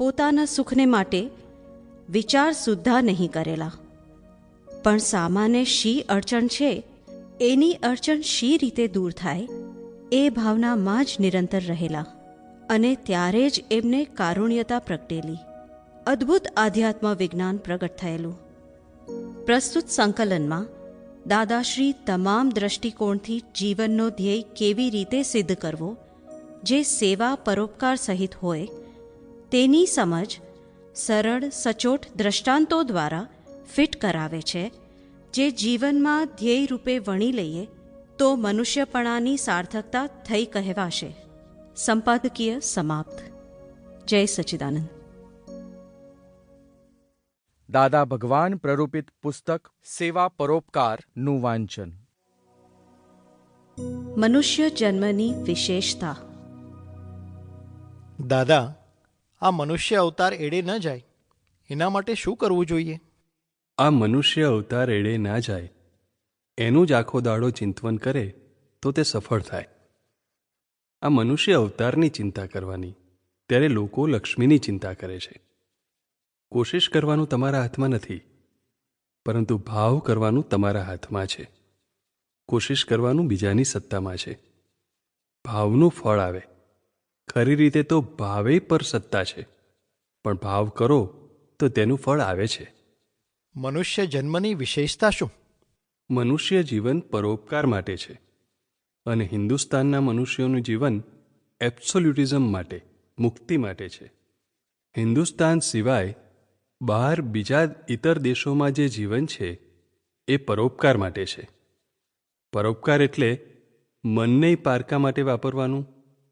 પોતાના સુખને માટે વિચાર સુદ્ધા નહીં કરેલા, પણ સામાન્ય શી અડચણ છે એની અડચણ શી રીતે દૂર થાય એ ભાવનામાં જ નિરંતર રહેલા, અને ત્યારે જ એમને કારુણ્યતા પ્રગટેલી. અદ્ભુત આધ્યાત્મ વિજ્ઞાન પ્રગટ થયેલું. પ્રસ્તુત સંકલનમાં દાદાશ્રી તમામ દ્રષ્ટિકોણથી જીવનનો ધ્યેય કેવી રીતે સિદ્ધ કરવો, જે સેવા પરોપકાર સહિત હોય તેની સમજ સરળ સચોટ દ્રષ્ટાંતો દ્વારા ફિટ કરાવે છે, જે જીવનમાં ધ્યેય રૂપે વણી લઈએ તો મનુષ્યપણાની સાર્થકતા થઈ કહેવાશે. સંપાદકીય સમાપ્ત. જય સચ્ચિદાનંદ. દાદા ભગવાન પ્રરૂપિત પુસ્તક સેવા પરોપકારનું વાંચન. મનુષ્ય જન્મની વિશેષતા. દાદા, આ મનુષ્ય અવતાર એડે ન જાય એના માટે શું કરવું જોઈએ? આ મનુષ્ય અવતાર એડે ના જાય એનું જ આખો દાડો ચિંતવન કરે તો તે સફળ થાય. આ મનુષ્ય અવતારની ચિંતા કરવાની, ત્યારે લોકો લક્ષ્મીની ચિંતા કરે છે. કોશિશ કરવાનું તમારા હાથમાં નથી, પરંતુ ભાવ કરવાનું તમારા હાથમાં છે. કોશિશ કરવાનું બીજાની સત્તામાં છે. ભાવનું ફળ આવે. ખરી રીતે તો ભાવે પર સત્તા છે, પણ ભાવ કરો તો તેનું ફળ આવે છે. મનુષ્ય જન્મની વિશેષતા શું? મનુષ્ય જીવન પરોપકાર માટે છે, અને હિન્દુસ્તાનના મનુષ્યોનું જીવન એબ્સોલ્યુટિઝમ માટે, મુક્તિ માટે છે. હિન્દુસ્તાન સિવાય બહાર બીજા ઇતર દેશોમાં જે જીવન છે એ પરોપકાર માટે છે. પરોપકાર એટલે મનને પારકા માટે વાપરવાનું,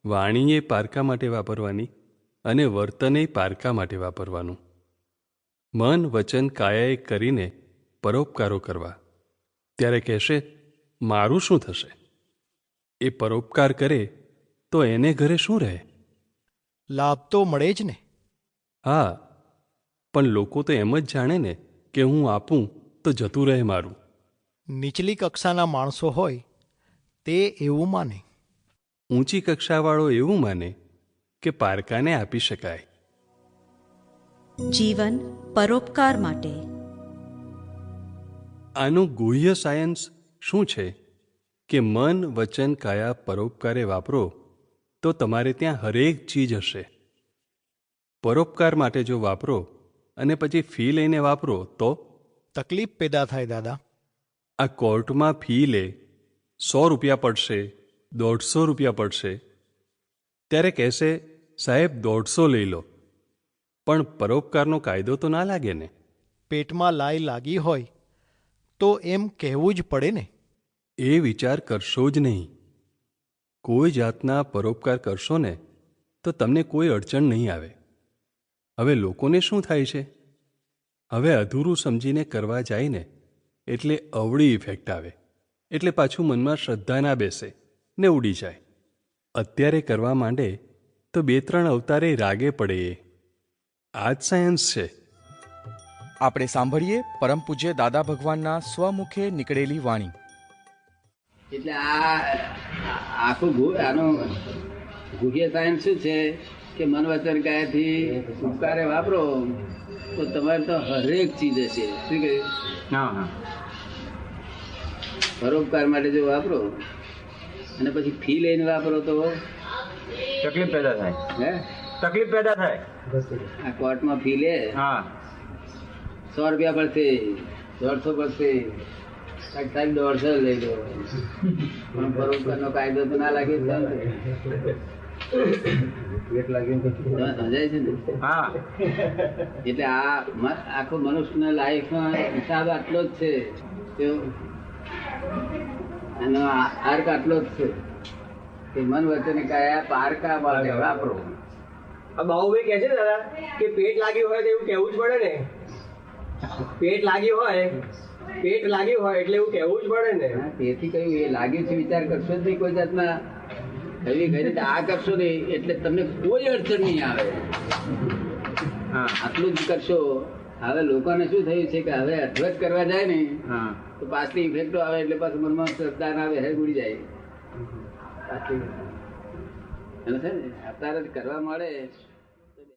વાણીએ પારકા માટે વાપરવાની, અને વર્તને પારકા માટે વાપરવાનું. મન વચન કાયાએ કરીને પરોપકારો કરવા. ત્યારે કહેશે, મારું શું થશે? એ પરોપકાર કરે તો એને ઘરે શું રહે? લાભ તો મળે જ ને. હા, પણ લોકો તો એમ જ જાણે ને કે હું આપું તો જતું રહે મારું. નીચલી કક્ષાના માણસો હોય તે એવું માને. ઊંચી કક્ષાવાળો એવું માને કે પારકાને આપી શકાય. જીવન પરોપકાર માટે. આનું ગુહ્ય સાયન્સ શું છે કે મન વચન કાયા પરોપકારે વાપરો તો તમારે ત્યાં હરેક ચીજ હશે. પરોપકાર માટે જો વાપરો અને પછી ફી લઈને વાપરો તો તકલીફ પેદા થાય. દાદા, આ કોર્ટમાં ફી લે 100 રૂપિયા પડશે, 150 રૂપિયા પડશે, ત્યારે કહેશે સાહેબ 150 લઈ લો, પણ પરોપકારનો કાયદો તો ના લાગે ને. પેટમાં લાઈ લાગી હોય તો એમ કહેવું જ પડે ને. એ વિચાર કરશો જ નહીં. કોઈ જાતના પરોપકાર કરશો ને તો તમને કોઈ અડચણ નહીં આવે. હવે લોકોને શું થાય છે? હવે અધૂરું સમજીને કરવા જાય ને એટલે અવળી ઇફેક્ટ આવે, એટલે પાછું મનમાં શ્રદ્ધા ના બેસે ને ઉડી જાય. અત્યારે કરવા માંડે તો 2-3 અવતારે રાગે પડે. આ જ સાયન્સ છે. આપણે સાંભળીએ પરમ પૂજ્ય દાદા ભગવાનના સ્વમુખે નીકળેલી વાણી. એટલે આ આખું આનું ગુહ્ય સાયન્સ શું છે કે મન વચન કાયાથી ઉપકારે વાપરો તો તમારે તો હરેક ચીજ હશે. શું કહ્યું? પરોપકાર માટે જો વાપરો અને પછી ફી લઈને વાપરો તો તકલીફ પેદા થાય. હે, તકલીફ પેદા થાય. આ કોર્ટમાં ફી લે, હા, 100 રૂપિયા પડશે, 150 પડશે, સાહેબ 150 લઈ લો, પણ પરોપકારનો કાયદો તો ના લાગે. સમજાય છે ને? હા. એટલે આ આખો મનુષ્યના લાઈફમાં હિસાબ આટલો જ છે, એનો આર્ક આટલો જ છે કે મન વચન કાયા પારકા માટે વાપરો. બાહુભાઈ કહે છે દાદા કે પેટ લાગ્યું હોય તો એવું કહેવું જ પડે ને. પેટ લાગ્યું હોય એટલે એવું કહેવું જ પડે ને. તેથી કહ્યું એ લાગ્યું છે વિચાર કરશો જ નહીં કોઈ જાતના. એવી કઈ રીતે આ કરશો નહીં એટલે તમને કોઈ અડચણ નહીં આવે. આટલું જ કરશો. હવે લોકોને શું થયું છે કે હવે અધવત કરવા જાય ને તો પાછલી ઇફેક્ટો આવે એટલે પાછું મનમાં શ્રદ્ધા ના આવે, હે ઉડી જાય. પાછલી અત્યારે કરવા મળે